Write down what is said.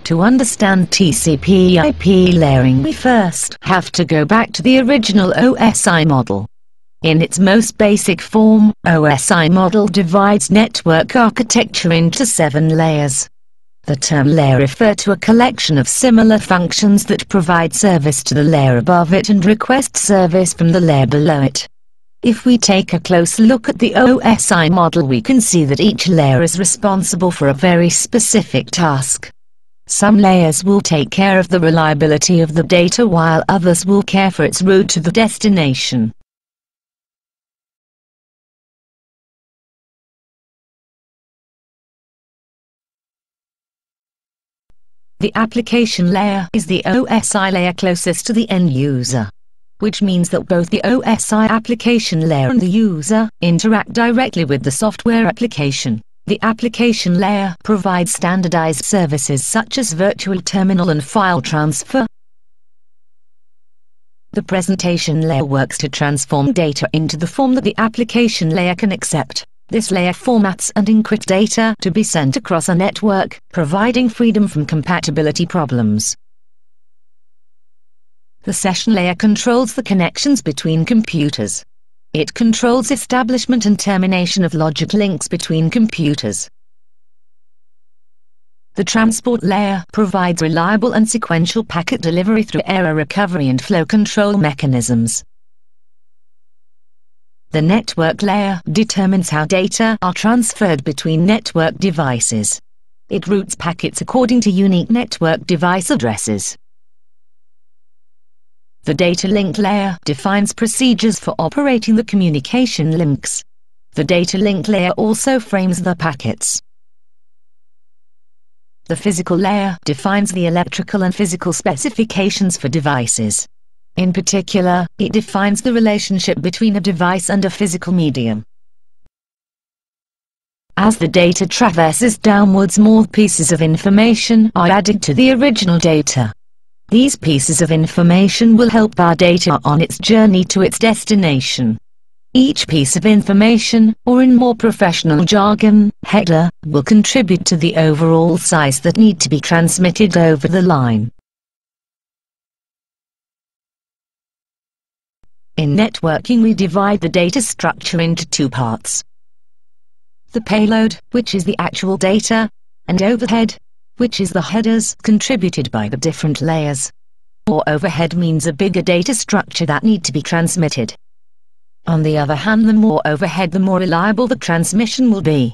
To understand TCP/IP layering, we first have to go back to the original OSI model. In its most basic form, OSI model divides network architecture into 7 layers. The term layer refers to a collection of similar functions that provide service to the layer above it and request service from the layer below it. If we take a close look at the OSI model, we can see that each layer is responsible for a very specific task. Some layers will take care of the reliability of the data, while others will care for its route to the destination. The application layer is the OSI layer closest to the end user, which means that both the OSI application layer and the user interact directly with the software application. The application layer provides standardized services such as virtual terminal and file transfer. The presentation layer works to transform data into the form that the application layer can accept. This layer formats and encrypts data to be sent across a network, providing freedom from compatibility problems. The session layer controls the connections between computers. It controls establishment and termination of logic links between computers. The transport layer provides reliable and sequential packet delivery through error recovery and flow control mechanisms. The network layer determines how data are transferred between network devices. It routes packets according to unique network device addresses. The data link layer defines procedures for operating the communication links. The data link layer also frames the packets. The physical layer defines the electrical and physical specifications for devices. In particular, it defines the relationship between a device and a physical medium. As the data traverses downwards, more pieces of information are added to the original data. These pieces of information will help our data on its journey to its destination. Each piece of information, or in more professional jargon, header, will contribute to the overall size that need to be transmitted over the line. In networking, we divide the data structure into 2 parts. The payload, which is the actual data, and overhead, which is the headers contributed by the different layers. More overhead means a bigger data structure that need to be transmitted. On the other hand, the more overhead, the more reliable the transmission will be.